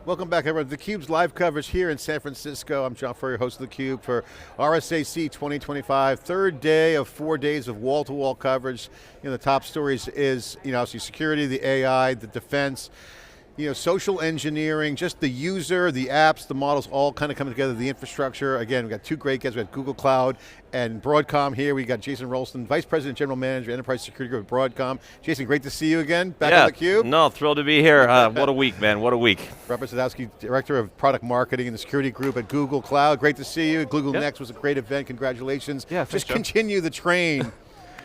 Welcome back, everyone. theCUBE's live coverage here in San Francisco. I'm John Furrier, host of theCUBE for RSAC 2025. Third day of 4 days of wall-to-wall coverage. The top stories is, obviously security, the AI, the defense, social engineering, just the user, the apps, the models all kind of coming together, the infrastructure. Again, we've got two great guests. We got Google Cloud and Broadcom here. We got Jason Rolleston, Vice President, General Manager, Enterprise Security Group at Broadcom. Jason, great to see you again, back on theCUBE. No, thrilled to be here. What a week, man, what a week. Robert Sadowski, Director of Product Marketing in the Security Group at Google Cloud. Great to see you. Google Next was a great event, congratulations. Yeah, thanks, just John. continue the train.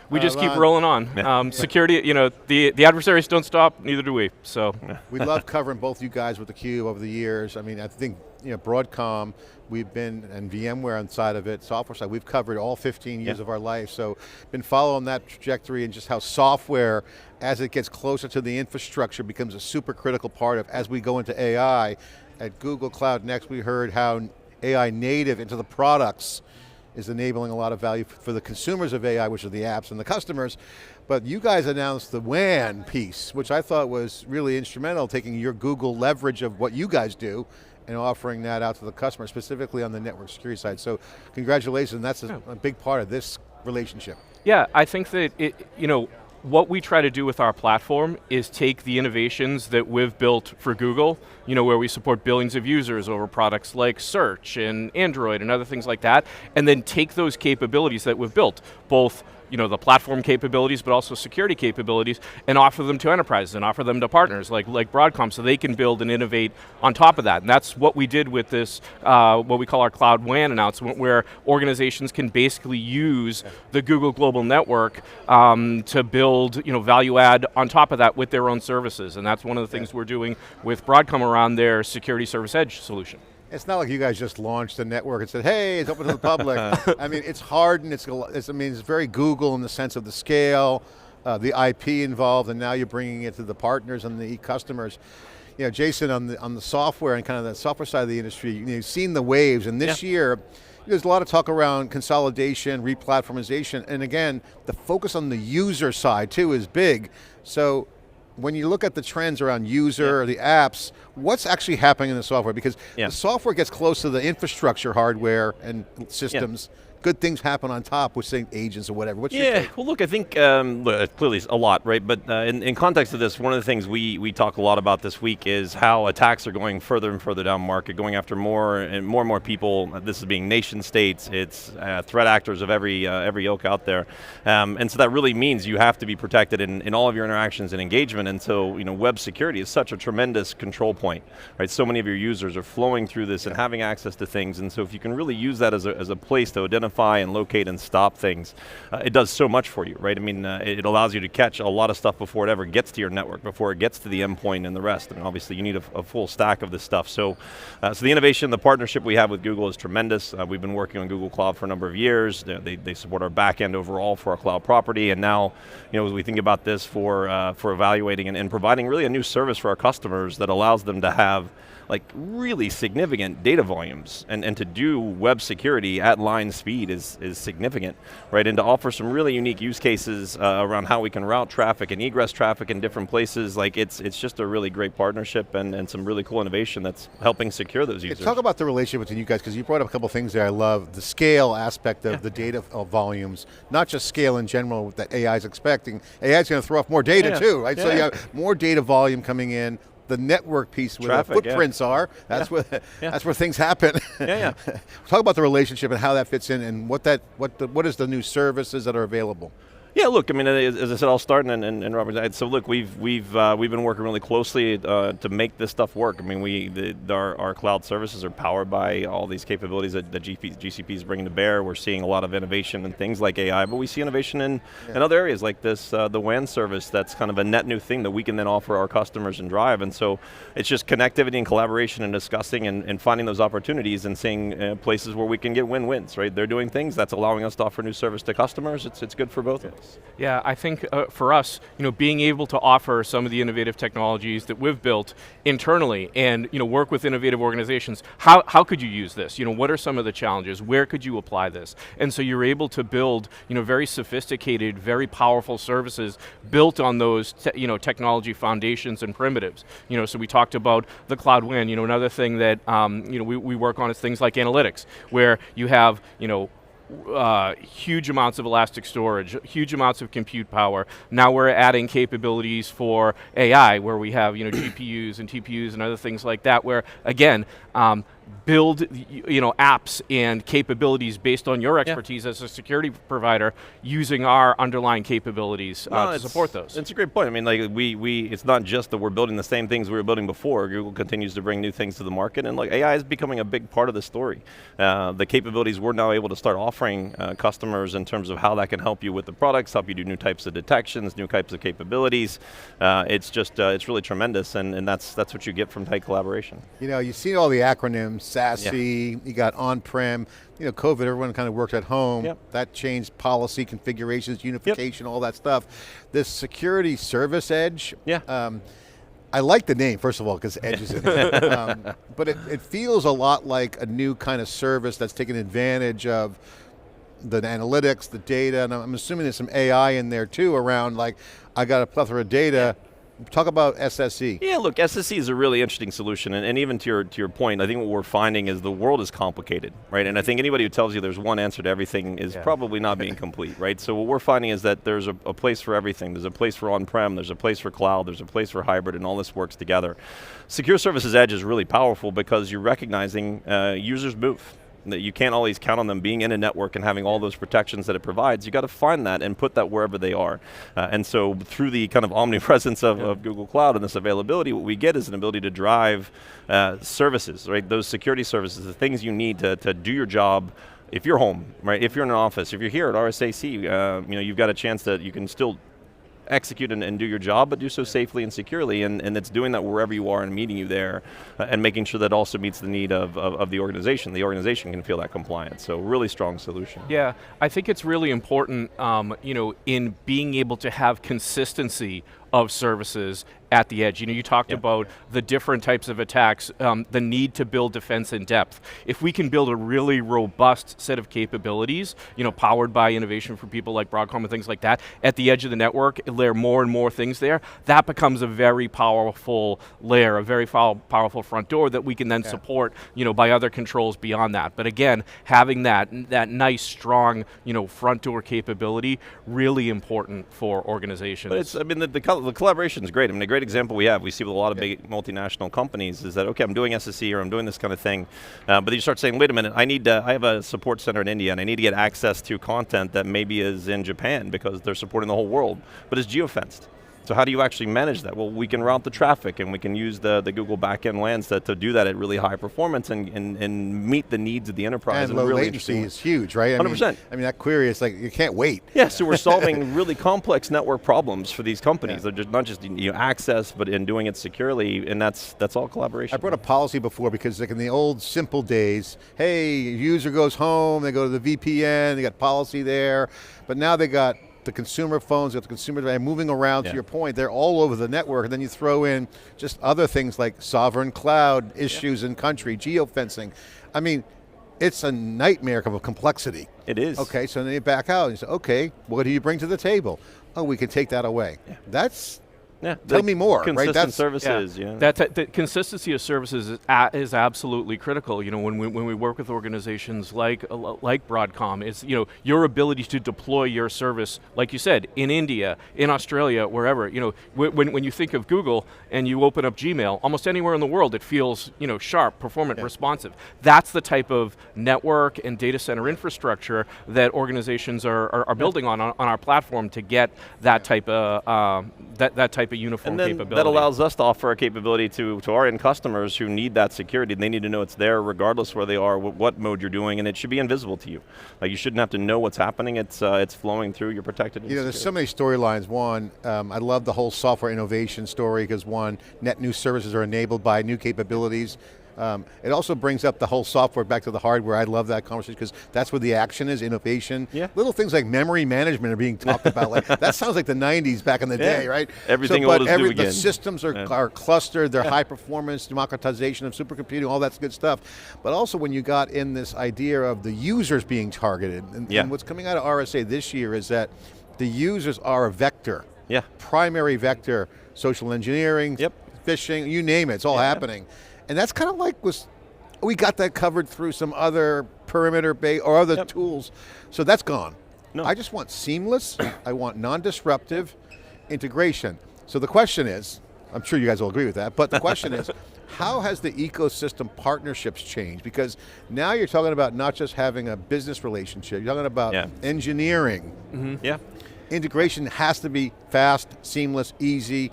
We just keep rolling on. Security, the adversaries don't stop, neither do we, so. We love covering both you guys with theCUBE over the years. I mean, I think, Broadcom, we've been, and VMware on side of it, software side, we've covered all 15 years of our life, so been following that trajectory and just how software, as it gets closer to the infrastructure, becomes a super critical part of, as we go into AI. At Google Cloud Next, we heard how AI native into the products is enabling a lot of value for the consumers of AI, which are the apps and the customers. But you guys announced the WAN piece, which I thought was really instrumental, taking your Google leverage of what you guys do and offering that out to the customer, specifically on the network security side. So congratulations, that's a big part of this relationship. Yeah, I think that what we try to do with our platform is take the innovations that we've built for Google, where we support billions of users over products like search and Android and other things like that, and then take those capabilities that we've built, both the platform capabilities, but also security capabilities, and offer them to enterprises and offer them to partners like Broadcom, so they can build and innovate on top of that. And that's what we did with this, what we call our Cloud WAN announcement, where organizations can basically use the Google Global Network to build value add on top of that with their own services. And that's one of the things we're doing with Broadcom around their Security Service Edge solution. It's not like you guys just launched a network and said, hey, it's open to the public. I mean, it's hard and it's very Google in the sense of the scale, the IP involved, and now you're bringing it to the partners and the customers. Jason, on the software and kind of the software side of the industry, you've seen the waves, and this year, there's a lot of talk around consolidation, replatformization, and again, the focus on the user side too is big. So, when you look at the trends around user, or the apps, what's actually happening in the software? Because the software gets close to the infrastructure hardware and systems. Good things happen on top with, say, agents or whatever. What's your take? Well look, I think, clearly a lot, right? But in context of this, one of the things we talk a lot about this week is how attacks are going further and further down market, going after more and more people. This is being nation states, it's threat actors of every ilk out there. And so that really means you have to be protected in all of your interactions and engagement, and so web security is such a tremendous control point, right? So many of your users are flowing through this and having access to things, and so if you can really use that as a place to identify and locate and stop things, it does so much for you, right? I mean, it allows you to catch a lot of stuff before it ever gets to your network, before it gets to the endpoint and the rest. I mean, obviously you need a full stack of this stuff. So the innovation, the partnership we have with Google is tremendous. We've been working on Google Cloud for a number of years. They support our back end overall for our cloud property, and now, as we think about this for evaluating and providing really a new service for our customers that allows them to have really significant data volumes, and to do web security at line speed is significant, right? And to offer some really unique use cases around how we can route traffic and egress traffic in different places, it's just a really great partnership and some really cool innovation that's helping secure those users. Talk about the relationship between you guys, because you brought up a couple things there I love. The scale aspect of the data volumes, not just scale in general that AI is expecting. AI is going to throw off more data too, right? So you have more data volume coming in. The network piece where the footprints are, that's where things happen. Talk about the relationship and how that fits in, and what is the new services that are available? Yeah, look, I mean, as I said, I'll start, and Robert, so look, we've been working really closely to make this stuff work. I mean, our cloud services are powered by all these capabilities that GCP is bringing to bear. We're seeing a lot of innovation in things like AI, but we see innovation in other areas like this, the WAN service, that's kind of a net new thing that we can then offer our customers and drive. And so it's just connectivity and collaboration and discussing and finding those opportunities and seeing places where we can get win-wins, right? They're doing things that's allowing us to offer new service to customers. It's good for both of us. service? Yeah, I think for us, being able to offer some of the innovative technologies that we've built internally and work with innovative organizations, how could you use this? What are some of the challenges? Where could you apply this? And so you're able to build very sophisticated, very powerful services built on those technology foundations and primitives. So we talked about the Cloud WAN. Another thing that we work on is things like analytics, where you have huge amounts of elastic storage, huge amounts of compute power. Now we're adding capabilities for AI, where we have GPUs and TPUs and other things like that, where again, build apps and capabilities based on your expertise as a security provider, using our underlying capabilities to support those. It's a great point. I mean, like it's not just that we're building the same things we were building before. Google continues to bring new things to the market, and like AI is becoming a big part of the story. The capabilities we're now able to start offering customers in terms of how that can help you with the products, help you do new types of detections, new types of capabilities. It's just it's really tremendous, and that's what you get from tight collaboration. You see all the acronyms, SASE, you got on-prem, COVID, everyone kind of worked at home. Yep. That changed policy, configurations, unification, all that stuff. This security service edge, I like the name, first of all, because edge is in it. But it feels a lot like a new kind of service that's taking advantage of the analytics, the data, and I'm assuming there's some AI in there too around like, I got a plethora of data. Talk about SSE. Yeah, look, SSE is a really interesting solution, and even to your point, I think what we're finding is the world is complicated, right? And I think anybody who tells you there's one answer to everything is probably not being complete, right? So what we're finding is that there's a place for everything. There's a place for on-prem, there's a place for cloud, there's a place for hybrid, and all this works together. Secure Services Edge is really powerful because you're recognizing users move. That you can't always count on them being in a network and having all those protections that it provides. You got to find that and put that wherever they are. And so through the kind of omnipresence of Google Cloud and this availability, what we get is an ability to drive services, right? Those security services, the things you need to do your job. If you're home, right? If you're in an office, if you're here at RSAC, you've got a chance that you can still execute and do your job, but do so safely and securely, and it's doing that wherever you are and meeting you there, and making sure that also meets the need of the organization. The organization can feel that compliance, so really strong solution. Yeah, I think it's really important in being able to have consistency of services at the edge. You talked about the different types of attacks, the need to build defense in depth. If we can build a really robust set of capabilities, powered by innovation from people like Broadcom and things like that, at the edge of the network, layer more and more things there, that becomes a very powerful layer, a very powerful front door that we can then support, by other controls beyond that. But again, having that nice, strong, front door capability, really important for organizations. But the collaboration is great. I mean, a great example we see with a lot of big multinational companies is that, okay, I'm doing SSE or I'm doing this kind of thing, but you start saying, wait a minute, I have a support center in India and I need to get access to content that maybe is in Japan because they're supporting the whole world, but it's geofenced. So how do you actually manage that? Well, we can route the traffic and we can use the Google backend LANs to do that at really high performance and meet the needs of the enterprise. And low really latency is huge, right? 100%. I mean, that query is like, you can't wait. Yeah, so we're solving really complex network problems for these companies. They're just not just access, but in doing it securely, and that's all collaboration. I brought a policy before because like in the old simple days, hey, user goes home, they go to the VPN, they got policy there, but now they got the consumer phones, the consumer device moving around, to your point, they're all over the network, and then you throw in just other things like sovereign cloud issues in country, geofencing. I mean, it's a nightmare of complexity. It is. Okay, so then you back out and you say, okay, what do you bring to the table? Oh, we can take that away. That's, tell me more, right? Consistent services, the consistency of services is absolutely critical. When we work with organizations like Broadcom, it's your ability to deploy your service, like you said, in India, in Australia, wherever. When you think of Google and you open up Gmail, almost anywhere in the world, it feels sharp, performant, responsive. That's the type of network and data center infrastructure that organizations are building on our platform to get that type of that type of uniform capability. That allows us to offer a capability to our end customers who need that security. They need to know it's there regardless where they are, what mode you're doing, and it should be invisible to you. Like, you shouldn't have to know what's happening. It's flowing through, you're protected. There's so many storylines. One, I love the whole software innovation story because one, net new services are enabled by new capabilities. It also brings up the whole software back to the hardware. I love that conversation because that's where the action is, innovation. Yeah. Little things like memory management are being talked about. Like, that sounds like the 90s back in the day, right? Everything old is new again. The systems are clustered, they're high performance, democratization of supercomputing, all that's good stuff. But also when you got in this idea of the users being targeted, and what's coming out of RSA this year is that the users are a vector. Yeah. Primary vector, social engineering, phishing, you name it, it's all happening. And that's kind of like we got that covered through some other perimeter or other tools. So that's gone. No. I just want seamless, I want non-disruptive integration. So the question is, I'm sure you guys will agree with that, but the question is, how has the ecosystem partnerships changed? Because now you're talking about not just having a business relationship, you're talking about engineering. Yeah. Integration has to be fast, seamless, easy,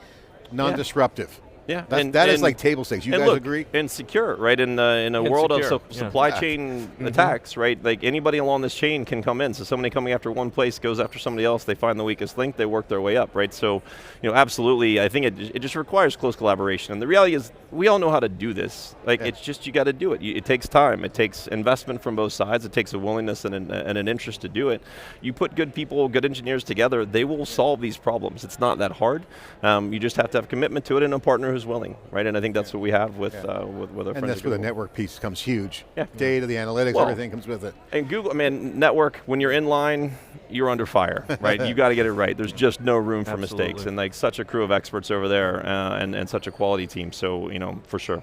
non-disruptive. Yeah, that is like table stakes. You guys agree? And secure, right? In a world of supply chain attacks, right? Like anybody along this chain can come in. So somebody coming after one place goes after somebody else. They find the weakest link. They work their way up, right? So, absolutely. I think it just requires close collaboration. And the reality is, we all know how to do this. Like it's just you got to do it. It takes time. It takes investment from both sides. It takes a willingness and an interest to do it. You put good people, good engineers together, they will solve these problems. It's not that hard. You just have to have commitment to it and a partner who's willing, right? And I think that's what we have with our friends. And that's where the network piece comes huge. Yeah. Data, the analytics, everything comes with it. And Google, network, when you're in line, you're under fire, right? You got to get it right. There's just no room for mistakes. And like such a crew of experts over there and such a quality team. So, for sure.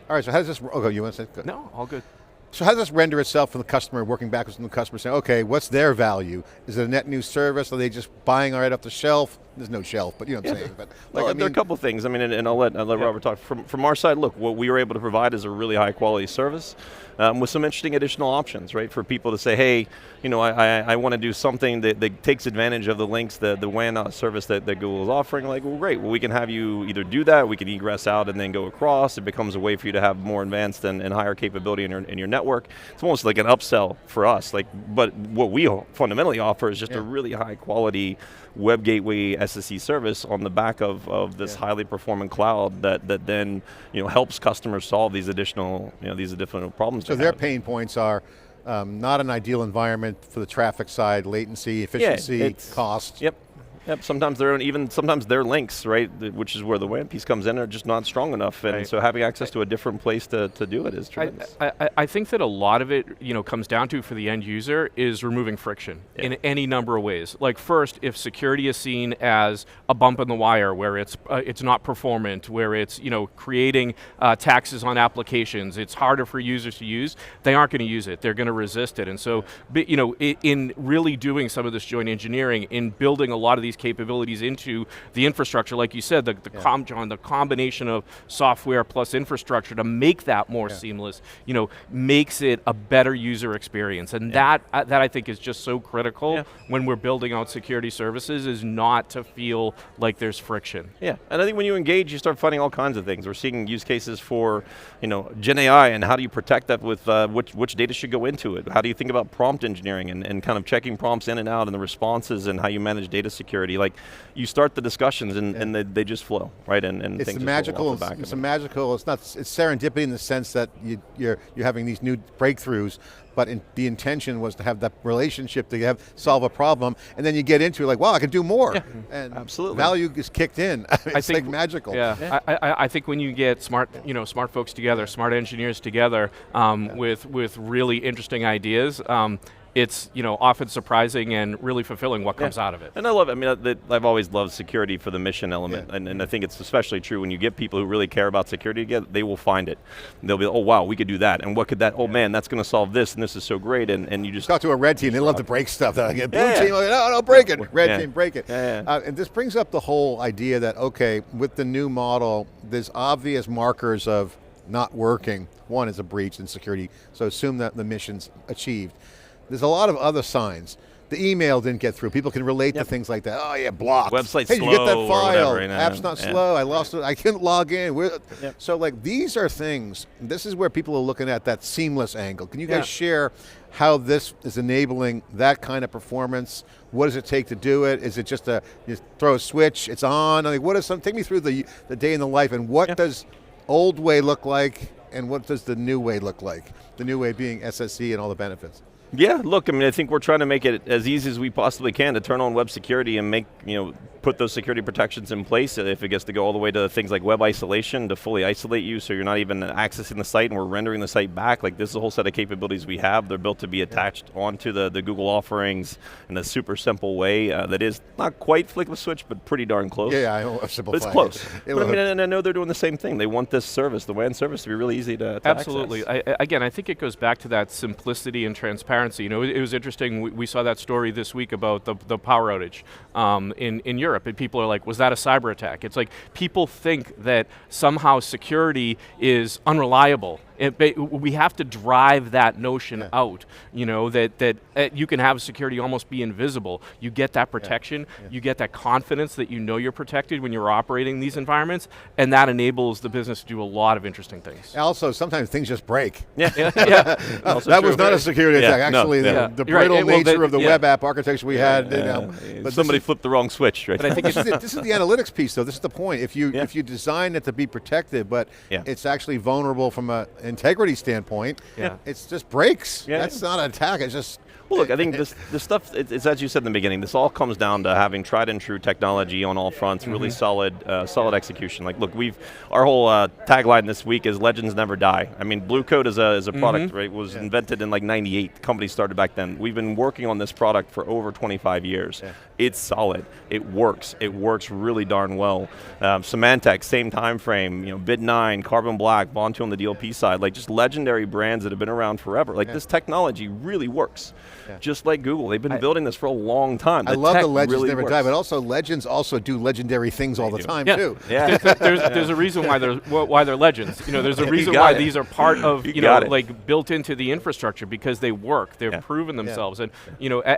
All right, so how does this, you want to say? No, all good. So how does this render itself from the customer, working backwards from the customer, saying, okay, what's their value? Is it a net new service? Are they just buying right off the shelf? There's no shelf, but you know what I'm saying. But there are a couple of things. And I'll let Robert talk. From our side, look, what we were able to provide is a really high quality service with some interesting additional options, right? For people to say, hey, I want to do something that takes advantage of the links, the WAN service that Google is offering. Like, well, great. Well, we can have you either do that, we can egress out and then go across. It becomes a way for you to have more advanced and higher capability in your network. It's almost like an upsell for us. But what we fundamentally offer is just a really high quality web gateway SSE service on the back of this highly performant cloud that then helps customers solve these additional problems. So their pain points are not an ideal environment for the traffic side, latency, efficiency, cost. Yep. Sometimes their links, right, which is where the WAN piece comes in, are just not strong enough, and so having access to a different place to do it is tremendous. I think that a lot of it, comes down to for the end user is removing friction in any number of ways. Like first, if security is seen as a bump in the wire, where it's not performant, where it's creating taxes on applications, it's harder for users to use, they aren't going to use it. They're going to resist it, and so in really doing some of this joint engineering, in building a lot of these capabilities into the infrastructure, like you said, the combination of software plus infrastructure to make that more seamless, makes it a better user experience, and that I think is just so critical when we're building out security services, is not to feel like there's friction. Yeah, and I think when you engage, you start finding all kinds of things. We're seeing use cases for, Gen AI, and how do you protect that with which data should go into it? How do you think about prompt engineering and kind of checking prompts in and out and the responses and how you manage data security? Like, you start the discussions and they just flow, right? And it's things magical. It's serendipity in the sense that you're having these new breakthroughs, but the intention was to have that relationship to solve a problem, and then you get into it like, wow, I can do more. Yeah. And absolutely, value is kicked in. I think like magical. Yeah. I think when you get smart folks together, smart engineers together, with really interesting ideas, it's often surprising and really fulfilling what comes out of it. And I love it. I've always loved security for the mission element, and I think it's especially true when you get people who really care about security together. They will find it. They'll be, oh wow, we could do that, and what could that? Oh man, that's going to solve this, and this is so great. And you just talk to a red team. They love to break stuff. Blue team, no, break it. Red team, break it. And this brings up the whole idea that with the new model, there's obvious markers of not working. One is a breach in security, so assume that the mission's achieved. There's a lot of other signs. The email didn't get through. People can relate to things like that. Oh yeah, blocked. Website's slow. Hey, you get that file? Whatever, App's not slow. I lost it. I couldn't log in. So like these are things. This is where people are looking at that seamless angle. Can you guys share how this is enabling that kind of performance? What does it take to do it? Is it just you throw a switch, it's on? I mean, take me through the day in the life, and what does old way look like? and what does the new way look like? The new way being SSE and all the benefits. Yeah, look, I mean, I think we're trying to make it as easy as we possibly can to turn on web security and make, put those security protections in place. If it gets to go all the way to things like web isolation, to fully isolate you so you're not even accessing the site and we're rendering the site back. Like, this is a whole set of capabilities we have. They're built to be attached onto the Google offerings in a super simple way that is not quite flick of a switch, but pretty darn close. Yeah, I know, simplify. But it's close. But I mean, and I know they're doing the same thing. They want this service, the WAN service, to be really easy to Absolutely. access. Again, I think it goes back to that simplicity and transparency. It was interesting, we saw that story this week about the power outage in Europe, and people are like, was that a cyber attack? It's like, people think that somehow security is unreliable. We have to drive that notion out, that you can have security almost be invisible. You get that protection, you get that confidence that you know you're protected when you're operating these environments, and that enables the business to do a lot of interesting things. Also, sometimes things just break. Yeah. That was not a security attack. Actually, the brittle nature of the web app architecture we had. But somebody flipped the wrong switch, right? But I think this is the analytics piece, though. This is the point. If you design it to be protected, but it's actually vulnerable from an integrity standpoint, it just breaks. That's not an attack. It's just. Well, look, I think this stuff, it's as you said in the beginning, this all comes down to having tried and true technology on all fronts, really solid execution. Like, look, our whole tagline this week is legends never die. I mean, Blue Code is a product, right, was invented in like '98. The company started back then. We've been working on this product for over 25 years. It's solid. It works. It works really darn well. Symantec, same time frame. Bid9, Carbon Black, Vontu on the DLP side, like just legendary brands that have been around forever. Like this technology really works. Just like Google, they've been building this for a long time. I love the legends never die, but also legends also do legendary things all the time too. There's a reason why they're legends. There's a reason why these are part of like built into the infrastructure, because they work. They've proven themselves, and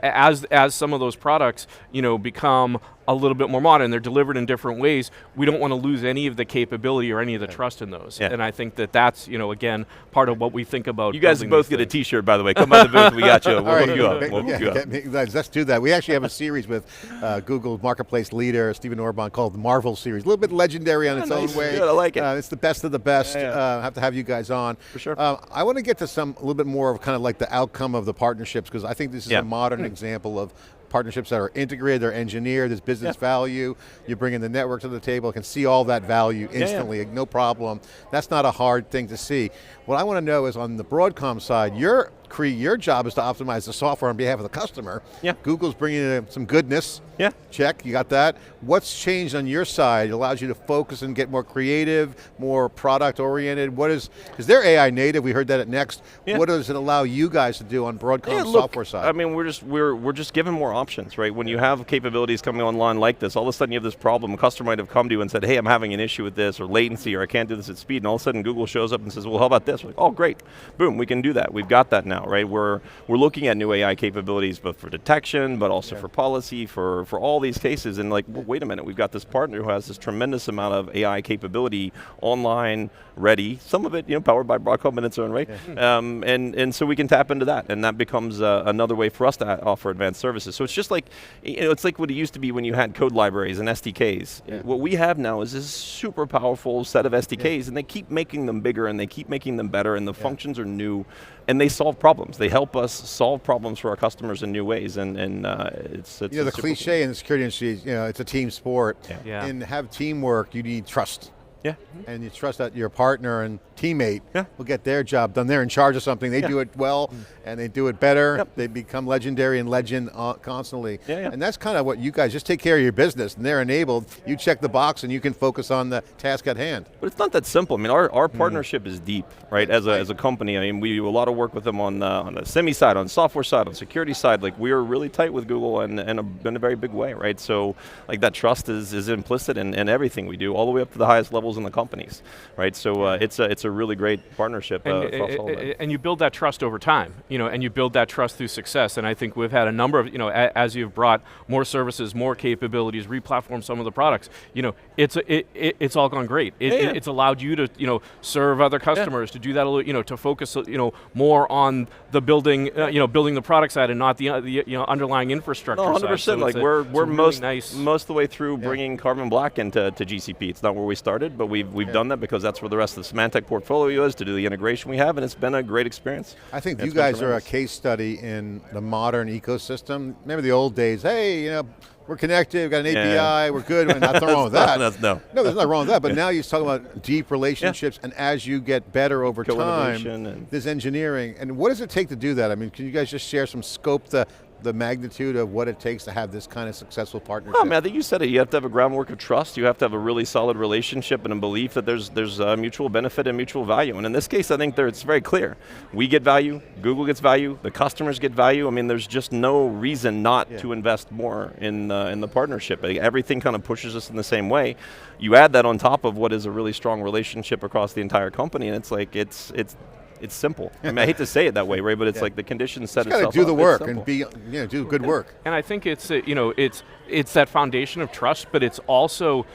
as some of those products become a little bit more modern, they're delivered in different ways, we don't want to lose any of the capability or any of the trust in those. And I think that's, again, part of what we think about. You guys both get a t-shirt, by the way. Come by the booth, we got you. We'll hook you up. Let's do that. We actually have a series with Google Marketplace leader, Stephen Orban, called the Marvel series. A little bit legendary on its own way. Good, I like it. It's the best of the best. Have to have you guys on. For sure. I want to get to a little bit more of kind of like the outcome of the partnerships, because I think this is a modern example of partnerships that are integrated, they're engineered, there's business value, you bring in the network to the table, can see all that value instantly, no problem. That's not a hard thing to see. What I want to know is, on the Broadcom side, your job is to optimize the software on behalf of the customer. Google's bringing in some goodness. Check, you got that. What's changed on your side? It allows you to focus and get more creative, more product oriented. Because they're AI native, we heard that at Next. What does it allow you guys to do on Broadcom's software side? I mean, we're just given more options, right? When you have capabilities coming online like this, all of a sudden you have this problem. A customer might have come to you and said, hey, I'm having an issue with this, or latency, or I can't do this at speed, and all of a sudden Google shows up and says, well, how about this? We're like, oh, great. Boom, we can do that. We've got that now, right? We're looking at new AI capabilities, both for detection, but also for policy, for all these cases, and like, well, wait a minute, we've got this partner who has this tremendous amount of AI capability online, ready, some of it powered by Broadcom in its own right, and so we can tap into that, and that becomes another way for us to offer advanced services. So it's just like, it's like what it used to be when you had code libraries and SDKs. What we have now is this super powerful set of SDKs, and they keep making them bigger, and they keep making them better, and the functions are new, and they solve problems. They help us solve problems for our customers in new ways, and it's the cliche in the security industry, it's a team sport. And have teamwork, you need trust. And you trust that your partner and teammate will get their job done. They're in charge of something, they do it well, and they do it better. They become legendary and legend constantly. And that's kind of what you guys, just take care of your business, and they're enabled. You check the box and you can focus on the task at hand. But it's not that simple. I mean, our partnership is deep, right? As a company, I mean, we do a lot of work with them on the semi side, on software side, on security side. Like, we are really tight with Google in a very big way, right? So like, that trust is implicit in everything we do, all the way up to the highest levels in the companies, right? So it's a really great partnership. And you build that trust over time, and you build that trust through success. And I think we've had a number of, as you've brought more services, more capabilities, replatformed some of the products, it's all gone great. It's allowed you to, serve other customers, to do that, to focus, more on the building, building the product side and not the underlying infrastructure side. 100%. So like, we're most of the way through bringing Carbon Black into GCP. It's not where we started, but we've done that because that's where the rest of the Symantec portfolio is, to do the integration we have, and it's been a great experience. I think you guys are a case study in the modern ecosystem. Remember the old days, hey, you know, we're connected, we've got an API, we're good, and nothing wrong with that. No, no, there's nothing wrong with that, but now you're talking about deep relationships, and as you get better over time, there's engineering. And what does it take to do that? I mean, can you guys just share some scope, the magnitude of what it takes to have this kind of successful partnership? Oh, man, I think you said it. You have to have a groundwork of trust. You have to have a really solid relationship and a belief that there's mutual benefit and mutual value. And in this case, I think it's very clear. We get value, Google gets value, the customers get value. I mean, there's just no reason not to invest more in the partnership. Everything kind of pushes us in the same way. You add that on top of what is a really strong relationship across the entire company, and it's like, it's simple. I mean, I hate to say it that way, right? But it's like the conditions set itself up. You got to do the work and do good work. And I think it's it's that foundation of trust, but it's also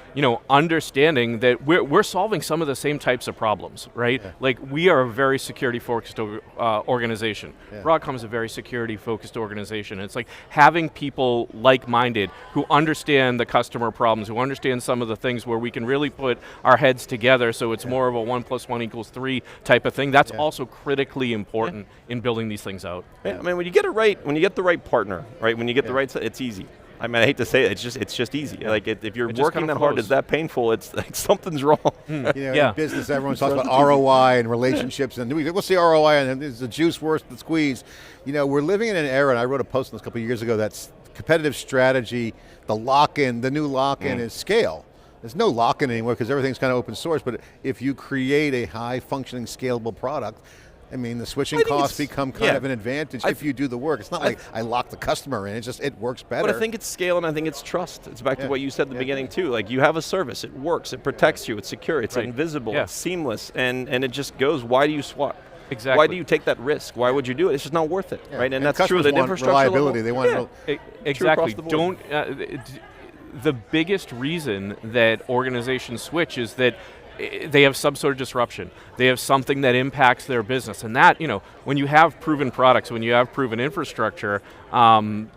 understanding that we're solving some of the same types of problems, right? Yeah. Like, we are a very security-focused organization. Yeah. Broadcom is a very security-focused organization. It's like having people like-minded who understand the customer problems, who understand some of the things where we can really put our heads together, so it's more of a 1 + 1 = 3 type of thing. That's also critically important in building these things out. Yeah, I mean, when you get it right, when you get the right partner, right? When you get the right, it's easy. I mean, I hate to say it, it's just easy. Yeah. Like, if you're working that hard, it's that painful, it's like something's wrong. In business, everyone talks about ROI and relationships, and what's the ROI, and is the juice worth the squeeze? We're living in an era, and I wrote a post on this a couple of years ago, that's competitive strategy, the lock-in, the new lock-in is scale. There's no lock-in anymore because everything's kind of open source, but if you create a high-functioning, scalable product, I mean, the switching costs become kind of an advantage if you do the work. It's not like I lock the customer in, it works better. But I think it's scale, and I think it's trust. It's back to what you said at the beginning too. Like, you have a service, it works, it protects you, it's secure, it's invisible, it's seamless, and it just goes, why do you swap? Exactly. Why do you take that risk? Why would you do it? It's just not worth it, right? And that's true of the infrastructure reliability. level. They want exactly. The biggest reason that organizations switch is that they have some sort of disruption. They have something that impacts their business, and that, when you have proven products, when you have proven infrastructure, you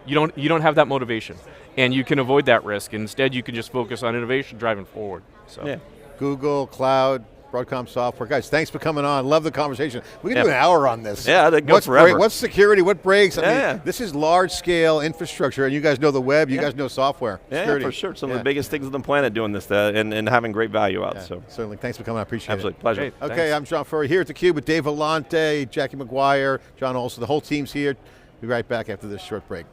don't have that motivation, and you can avoid that risk. Instead, you can just focus on innovation driving forward. So, Google Cloud, Broadcom software. Guys, thanks for coming on. Love the conversation. We can do an hour on this. Yeah, that goes forever. What's security? What breaks? I mean, this is large scale infrastructure, and you guys know the web, you guys know software. Yeah, for sure. Some of the biggest things on the planet doing this and having great value out. So certainly, thanks for coming. I appreciate it. Absolutely, pleasure. Great, okay, thanks. I'm John Furrier here at theCUBE with Dave Vellante, Jackie McGuire, John Olson. The whole team's here. Be right back after this short break.